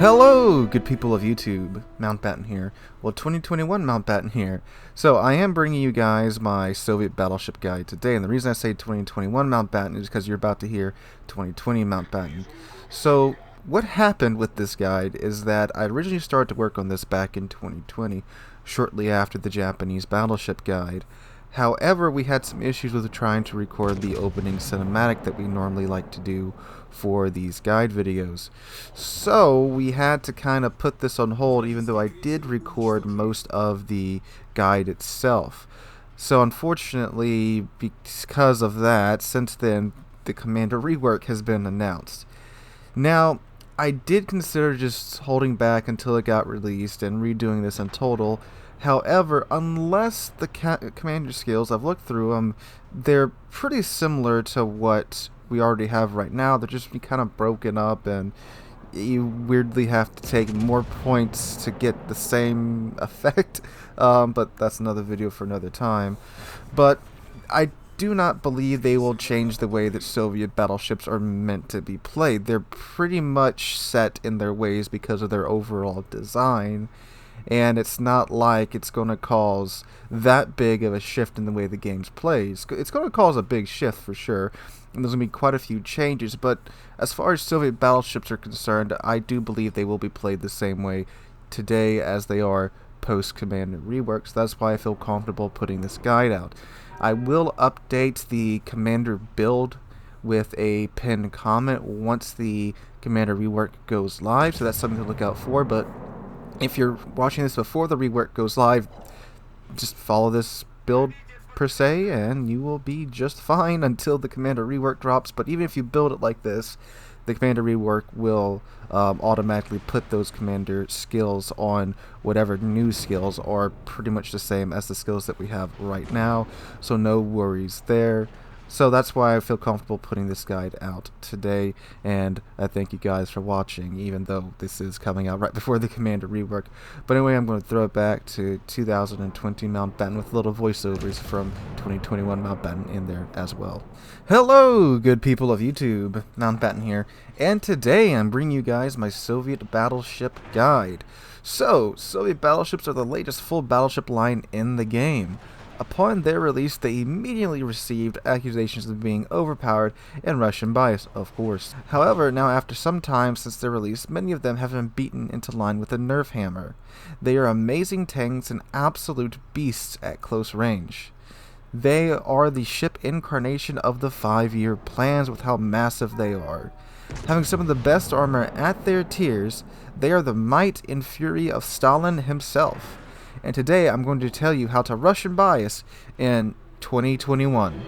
Hello, good people of YouTube. Mountbatten here. Well, 2021 Mountbatten here. So, I am bringing you guys my Soviet Battleship guide today, and the reason I say 2021 Mountbatten is because you're about to hear 2020 Mountbatten. So, what happened with this guide is that I originally started to work on this back in 2020, shortly after the Japanese Battleship guide. However, we had some issues with trying to record the opening cinematic that we normally like to do for these guide videos. So we had to kind of put this on hold, even though I did record most of the guide itself. So unfortunately, because of that, since then, the Commander rework has been announced. Now, I did consider just holding back until it got released and redoing this in total. However, unless the commander skills, I've looked through them, they're pretty similar to what we already have right now. They're just kind of broken up, and you weirdly have to take more points to get the same effect. But that's another video for another time. But I do not believe they will change the way that Soviet battleships are meant to be played. They're pretty much set in their ways because of their overall design. And it's not like it's going to cause that big of a shift in the way the game plays. It's going to cause a big shift for sure, and there's going to be quite a few changes, but as far as Soviet battleships are concerned, I do believe they will be played the same way today as they are post-Commander rework, so that's why I feel comfortable putting this guide out. I will update the Commander build with a pinned comment once the Commander rework goes live, so that's something to look out for, but if you're watching this before the rework goes live, just follow this build per se, and you will be just fine until the Commander rework drops. But even if you build it like this, the Commander rework will automatically put those Commander skills on whatever new skills are pretty much the same as the skills that we have right now. So no worries there. So that's why I feel comfortable putting this guide out today, and I thank you guys for watching, even though this is coming out right before the Commander rework. But anyway, I'm going to throw it back to 2020 Mountbatten with little voiceovers from 2021 Mountbatten in there as well. Hello, good people of YouTube, Mountbatten here, and today I'm bringing you guys my Soviet Battleship guide. So, Soviet battleships are the latest full battleship line in the game. Upon their release, they immediately received accusations of being overpowered and Russian bias, of course. However, now after some time since their release, many of them have been beaten into line with a nerf hammer. They are amazing tanks and absolute beasts at close range. They are the ship incarnation of the 5-year plans with how massive they are. Having some of the best armor at their tiers, they are the might and fury of Stalin himself. And today I'm going to tell you how to Russian bias in 2021.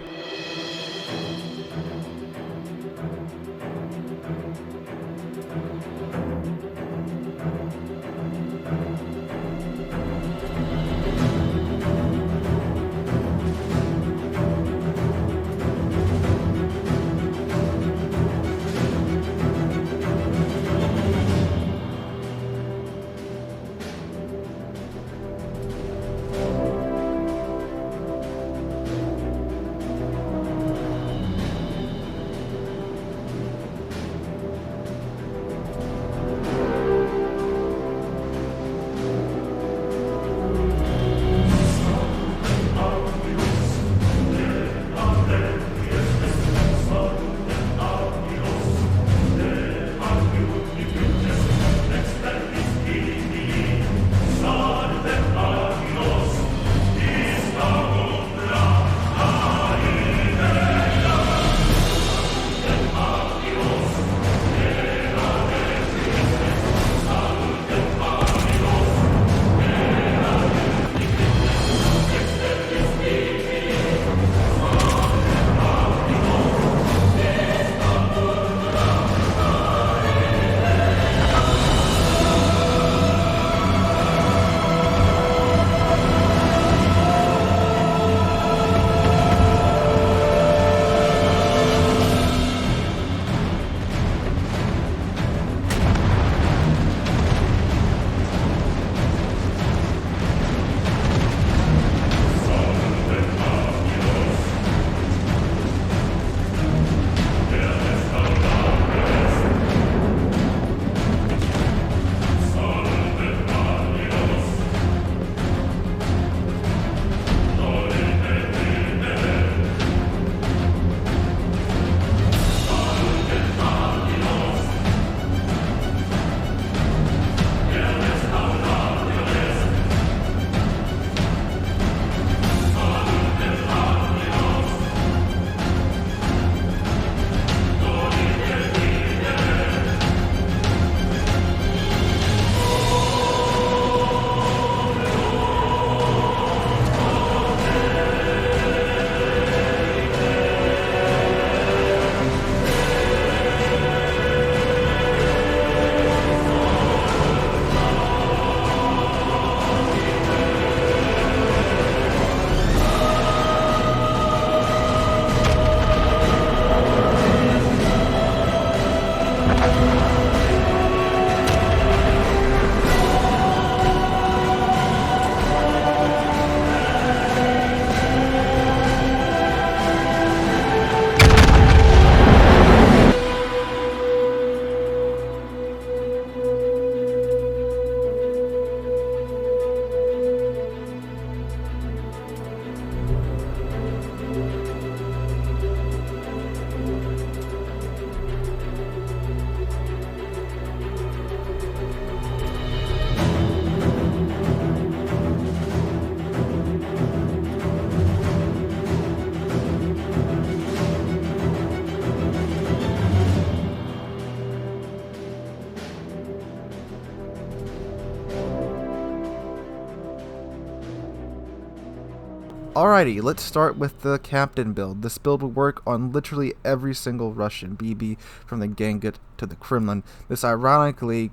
Alrighty, let's start with the Captain build. This build will work on literally every single Russian BB, from the Gangut to the Kremlin. This ironically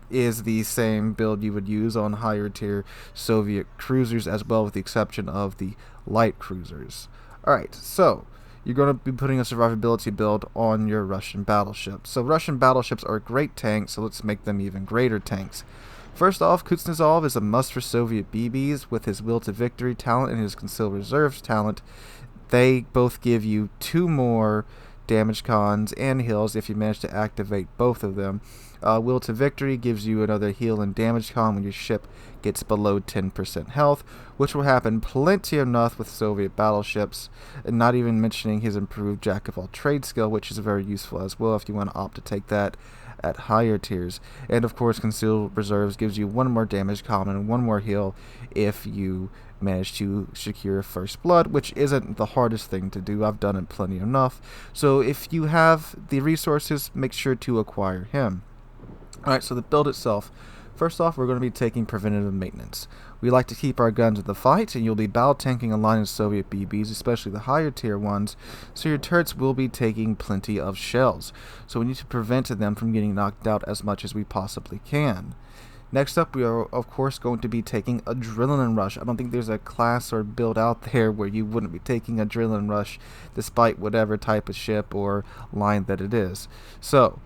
is the same build you would use on higher tier Soviet cruisers as well, with the exception of the light cruisers. Alright, so you're going to be putting a survivability build on your Russian battleships. So Russian battleships are great tanks, so let's make them even greater tanks. First off, Kuznetsov is a must for Soviet BBs. With his Will to Victory talent and his Conceal Reserves talent, they both give you 2 more damage cons and heals if you manage to activate both of them. Will to Victory gives you another heal and damage con when your ship gets below 10% health, which will happen plenty enough with Soviet battleships, and not even mentioning his improved Jack of all trades skill, which is very useful as well if you want to opt to take that at higher tiers. And of course, Concealed Reserves gives you 1 more damage con and 1 more heal if you manage to secure First Blood, which isn't the hardest thing to do. I've done it plenty enough. So if you have the resources, make sure to acquire him. Alright, so the build itself. First off, we're going to be taking preventative maintenance. We like to keep our guns in the fight, and you'll be battle tanking a line of Soviet BBs, especially the higher tier ones, so your turrets will be taking plenty of shells. So we need to prevent them from getting knocked out as much as we possibly can. Next up, we are of course going to be taking Adrenaline Rush. I don't think there's a class or build out there where you wouldn't be taking Adrenaline Rush, despite whatever type of ship or line that it is. So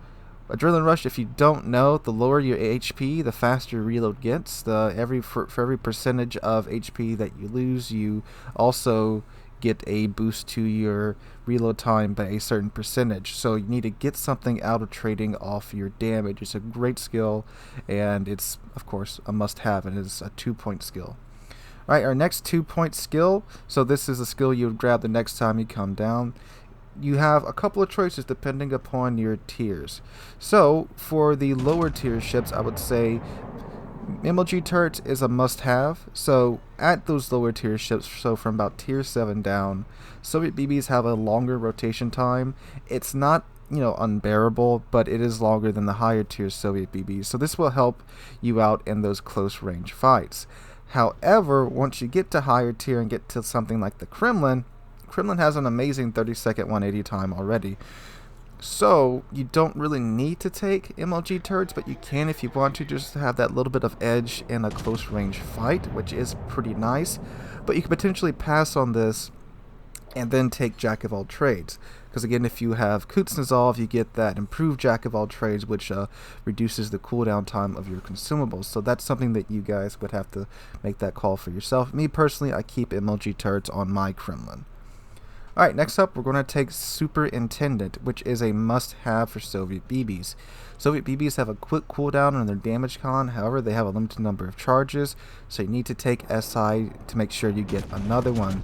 Adrenaline Rush, if you don't know, the lower your HP, the faster your reload gets. For every percentage of HP that you lose, you also get a boost to your reload time by a certain percentage. So you need to get something out of trading off your damage. It's a great skill, and it's, of course, a must-have, and it's a 2-point skill. Alright, our next 2-point skill, so this is a skill you would grab the next time you come down. You have a couple of choices depending upon your tiers. So for the lower tier ships, I would say MLG turret is a must-have. So at those lower tier ships, so from about tier 7 down, Soviet BBs have a longer rotation time. It's not, unbearable, but it is longer than the higher tier Soviet BBs. So this will help you out in those close range fights. However, once you get to higher tier and get to something like the Kremlin has an amazing 30-second 180 time already. So you don't really need to take MLG turrets, but you can if you want to, just to have that little bit of edge in a close range fight, which is pretty nice. But you could potentially pass on this and then take Jack of all trades, because again, if you have Kuznetsov, you get that improved Jack of all trades, which reduces the cooldown time of your consumables. So that's something that you guys would have to make that call for yourself. Me personally, I keep MLG turrets on my Kremlin. Alright, next up, we're going to take Superintendent, which is a must-have for Soviet BBs. Soviet BBs have a quick cooldown on their damage con, however, they have a limited number of charges, so you need to take SI to make sure you get another one.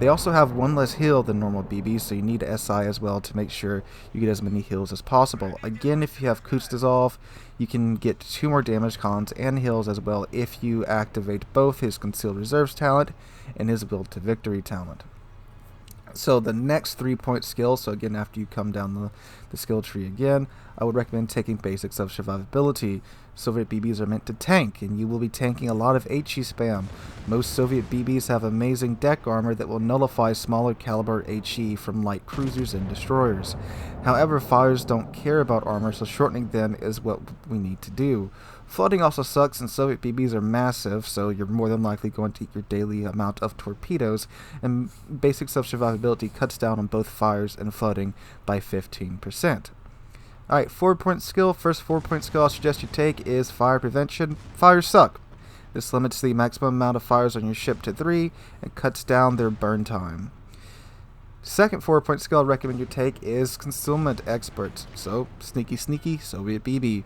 They also have 1 less heal than normal BBs, so you need SI as well to make sure you get as many heals as possible. Again, if you have Kuznetsov, you can get 2 more damage cons and heals as well if you activate both his Concealed Reserves talent and his Will to Victory talent. So the next 3-point skill, so again after you come down the skill tree again, I would recommend taking Basics of Survivability. Soviet BBs are meant to tank, and you will be tanking a lot of HE spam. Most Soviet BBs have amazing deck armor that will nullify smaller caliber HE from light cruisers and destroyers. However, fighters don't care about armor, so shortening them is what we need to do. Flooding also sucks, and Soviet BBs are massive, so you're more than likely going to eat your daily amount of torpedoes, and Basics of Survivability cuts down on both fires and flooding by 15%. Alright, 4-point skill. First 4-point skill I suggest you take is Fire Prevention. Fires suck. This limits the maximum amount of fires on your ship to 3 and cuts down their burn time. Second 4-point skill I recommend you take is Concealment Expert. So, sneaky Soviet BB.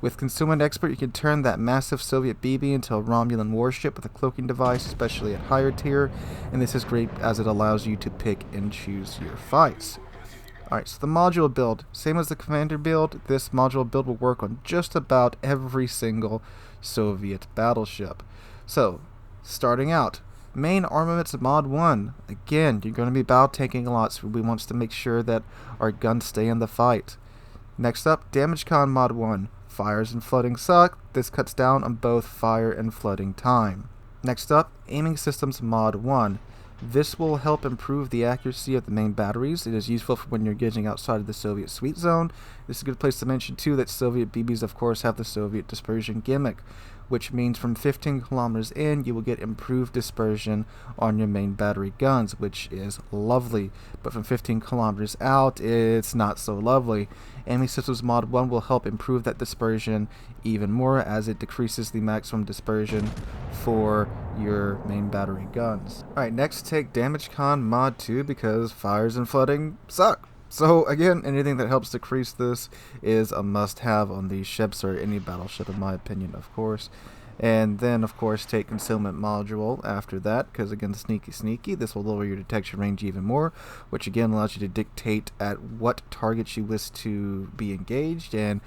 With Concealment Expert, you can turn that massive Soviet BB into a Romulan warship with a cloaking device, especially at higher tier, and this is great as it allows you to pick and choose your fights. Alright, so the module build, same as the commander build, this module build will work on just about every single Soviet battleship. So, starting out, main armaments mod 1. Again, you're going to be battle tanking a lot, so we want to make sure that our guns stay in the fight. Next up, damage con mod 1. Fires and flooding suck. This cuts down on both fire and flooding time. Next up, aiming systems mod 1. This will help improve the accuracy of the main batteries. It is useful for when you're gauging outside of the Soviet sweet zone. This is a good place to mention too that Soviet BBs of course have the Soviet dispersion gimmick, which means from 15 kilometers in you will get improved dispersion on your main battery guns, which is lovely. But from 15 kilometers out, it's not so lovely. Enemy Systems Mod 1 will help improve that dispersion even more as it decreases the maximum dispersion for your main battery guns. Alright, next take Damage Con Mod 2 because fires and flooding suck. So again, anything that helps decrease this is a must-have on these ships, or any battleship in my opinion, of course. And then of course take Concealment Module after that, because again, sneaky, this will lower your detection range even more, which again allows you to dictate at what targets you wish to be engaged and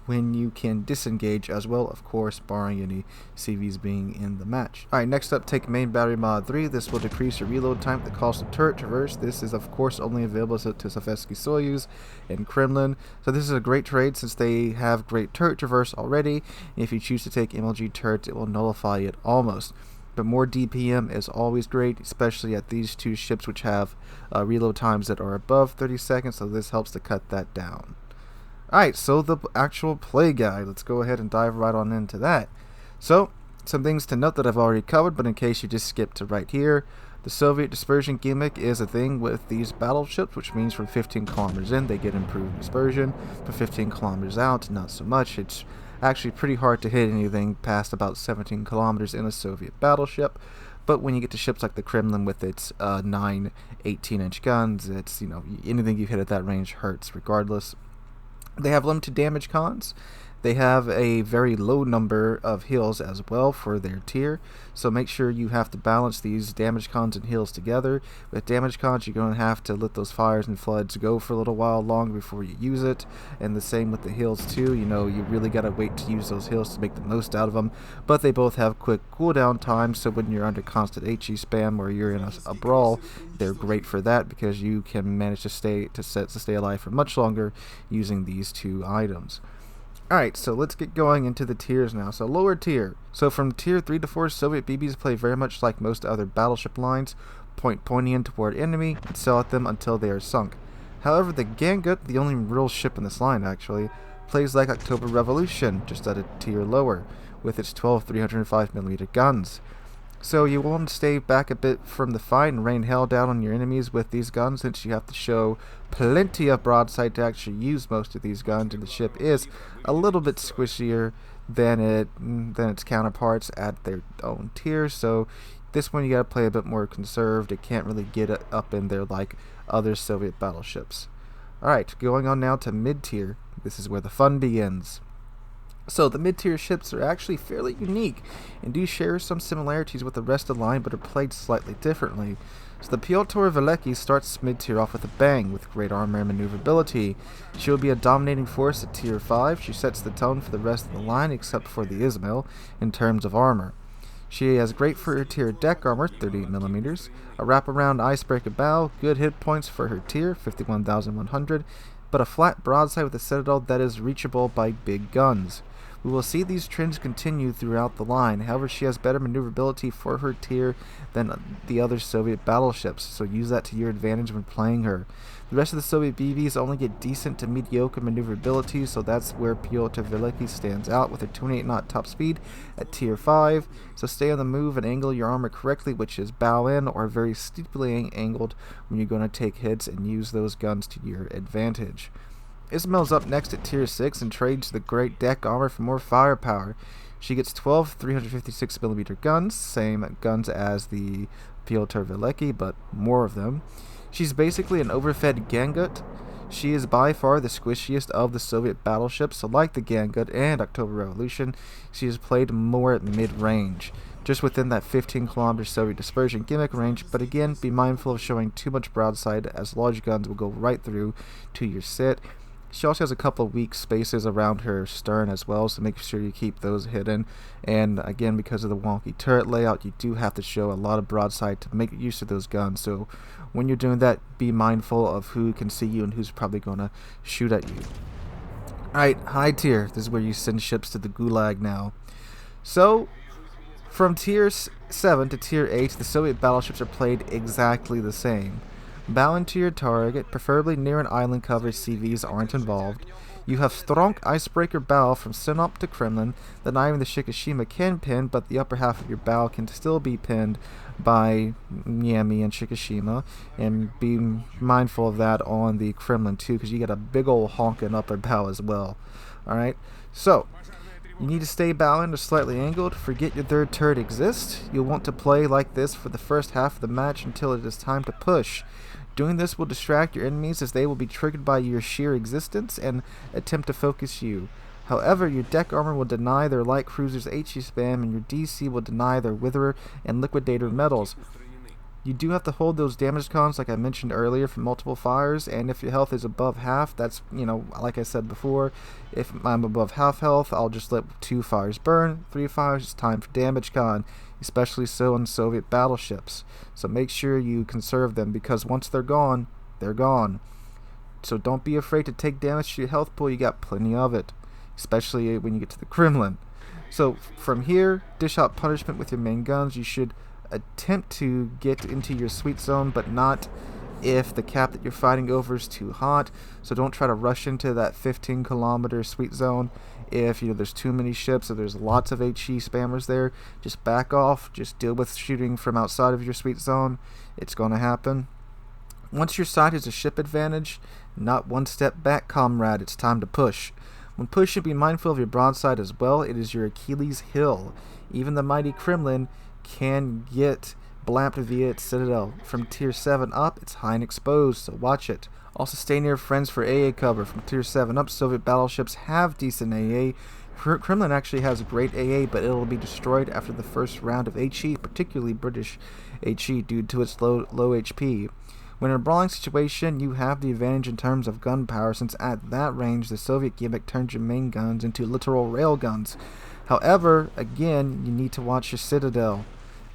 when you can disengage as well, of course, barring any CVs being in the match. Alright, next up, take Main Battery Mod 3. This will decrease your reload time at the cost of turret traverse. This is, of course, only available to Sovietsky Soyuz and Kremlin. So this is a great trade since they have great turret traverse already. If you choose to take MLG turrets, it will nullify it almost. But more DPM is always great, especially at these two ships which have reload times that are above 30 seconds, so this helps to cut that down. Alright, so the actual play guide. Let's go ahead and dive right on into that. So, some things to note that I've already covered, but in case you just skipped to right here, the Soviet dispersion gimmick is a thing with these battleships, which means from 15 kilometers in, they get improved dispersion. From 15 kilometers out, not so much. It's actually pretty hard to hit anything past about 17 kilometers in a Soviet battleship. But when you get to ships like the Kremlin with its 9 18-inch guns, it's, you know, anything you hit at that range hurts regardless. They have limited damage cons. They have a very low number of heals as well for their tier, so make sure you have to balance these damage cons and heals together. With damage cons, you're going to have to let those fires and floods go for a little while longer before you use it, and the same with the heals too. You know, you really got to wait to use those heals to make the most out of them, but they both have quick cooldown time, so when you're under constant HE spam or you're in a brawl, they're great for that because you can manage to stay alive for much longer using these two items. Alright, so let's get going into the tiers now. So lower tier. So from tier 3 to 4, Soviet BBs play very much like most other battleship lines, pointing in toward enemy and sell at them until they are sunk. However, the Gangut, the only real ship in this line actually, plays like October Revolution, just at a tier lower, with its 12 305mm guns. So you want to stay back a bit from the fight and rain hell down on your enemies with these guns, since you have to show plenty of broadside to actually use most of these guns, and the ship is a little bit squishier than its counterparts at their own tier. So this one you gotta play a bit more conserved. It can't really get up in there like other Soviet battleships. Alright, going on now to mid-tier. This is where the fun begins. So the mid-tier ships are actually fairly unique and do share some similarities with the rest of the line, but are played slightly differently. So the Pyotr Veliki starts mid-tier off with a bang with great armor and maneuverability. She will be a dominating force at tier 5. She sets the tone for the rest of the line except for the Ismail in terms of armor. She has great for her tier deck armor, 38mm, a wraparound icebreaker bow, good hit points for her tier, 51,100, but a flat broadside with a citadel that is reachable by big guns. We will see these trends continue throughout the line. However, she has better maneuverability for her tier than the other Soviet battleships, so use that to your advantage when playing her. The rest of the Soviet BVs only get decent to mediocre maneuverability, so that's where Pyotr Veliki stands out with a 28 knot top speed at tier 5. So stay on the move and angle your armor correctly, which is bow in or very steeply angled when you're going to take hits, and use those guns to your advantage. Ismail's up next at tier 6 and trades the great deck armor for more firepower. She gets 12 356mm guns, same guns as the Pyotr Veliki, but more of them. She's basically an overfed Gangut. She is by far the squishiest of the Soviet battleships, so like the Gangut and October Revolution, she is played more at mid-range, just within that 15km Soviet dispersion gimmick range, but again, be mindful of showing too much broadside, as large guns will go right through to your sit. She also has a couple of weak spaces around her stern as well, so make sure you keep those hidden. And again, because of the wonky turret layout, you do have to show a lot of broadside to make use of those guns. So when you're doing that, be mindful of who can see you and who's probably going to shoot at you. Alright, high tier. This is where you send ships to the gulag now. So, From Tier 7 to Tier 8, the Soviet battleships are played exactly the same. Bow into your target, preferably near an island cover. CVs aren't involved. You have strong icebreaker bow from Sinop to Kremlin. The not even the Shikishima can pin, but the upper half of your bow can still be pinned by Miami and Shikishima. And be mindful of that on the Kremlin too, because you get a big old honking upper bow as well. Alright, so you need to stay bowing or slightly angled. Forget your third turret exists. You'll want to play like this for the first half of the match until it is time to push. Doing this will distract your enemies as they will be triggered by your sheer existence and attempt to focus you. However, your deck armor will deny their light cruisers HE spam and your DC will deny their witherer and liquidator medals. You do have to hold those damage cons like I mentioned earlier for multiple fires, and if your health is above half, that's, like I said before, if I'm above half health, I'll just let 2 fires burn. 3 fires, it's time for damage con, especially so on Soviet battleships. So make sure you conserve them, because once they're gone, they're gone. So don't be afraid to take damage to your health pool, you got plenty of it, especially when you get to the Kremlin. So from here, dish out punishment with your main guns. You should attempt to get into your sweet zone, but not if the cap that you're fighting over is too hot. So don't try to rush into that 15-kilometer sweet zone if there's too many ships or there's lots of HE spammers there. Just back off, just deal with shooting from outside of your sweet zone. It's going to happen. Once your side has a ship advantage, not one step back, comrade, it's time to push. When pushing, be mindful of your broadside as well. It is your Achilles heel. Even the mighty Kremlin can get blamped via its citadel. From Tier 7 up, it's high and exposed, so watch it. Also stay near friends for AA cover. From Tier 7 up, Soviet battleships have decent AA. Kremlin actually has great AA, but it'll be destroyed after the first round of HE, particularly British HE, due to its low HP. When in a brawling situation, you have the advantage in terms of gunpowder, since at that range, the Soviet gimmick turns your main guns into literal railguns. However, again, you need to watch your citadel.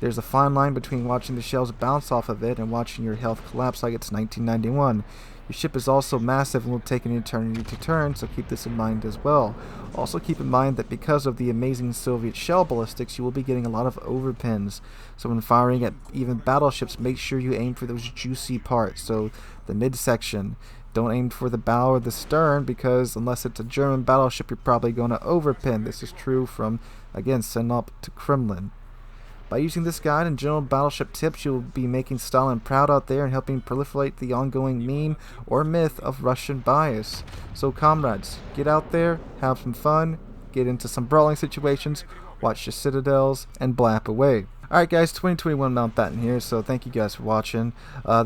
There's a fine line between watching the shells bounce off of it and watching your health collapse like it's 1991. Your ship is also massive and will take an eternity to turn, so keep this in mind as well. Also keep in mind that because of the amazing Soviet shell ballistics, you will be getting a lot of overpins. So when firing at even battleships, make sure you aim for those juicy parts, so the midsection. Don't aim for the bow or the stern, because unless it's a German battleship, you're probably going to overpin. This is true from, again, Sinop to Kremlin. By using this guide and general battleship tips, you'll be making Stalin proud out there and helping proliferate the ongoing meme or myth of Russian bias. So comrades, get out there, have some fun, get into some brawling situations, watch your citadels, and blap away. Alright guys, 2021 Mountbatten here, so thank you guys for watching.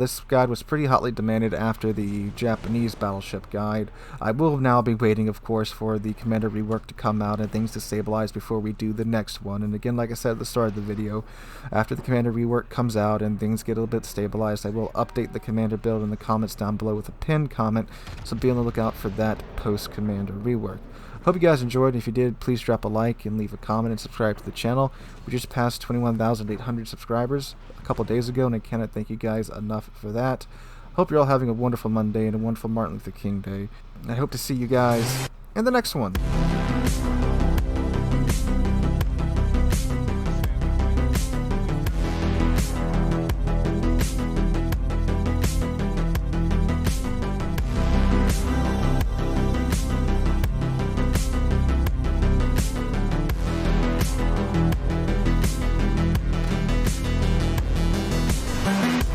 This guide was pretty hotly demanded after the Japanese battleship guide. I will now be waiting, of course, for the commander rework to come out and things to stabilize before we do the next one. And again, like I said at the start of the video, after the commander rework comes out and things get a little bit stabilized, I will update the commander build in the comments down below with a pinned comment, so be on the lookout for that post-commander rework. Hope you guys enjoyed. If you did, please drop a like and leave a comment and subscribe to the channel. We just passed 21,800 subscribers a couple days ago, and I cannot thank you guys enough for that. Hope you're all having a wonderful Monday and a wonderful Martin Luther King Day. I hope to see you guys in the next one.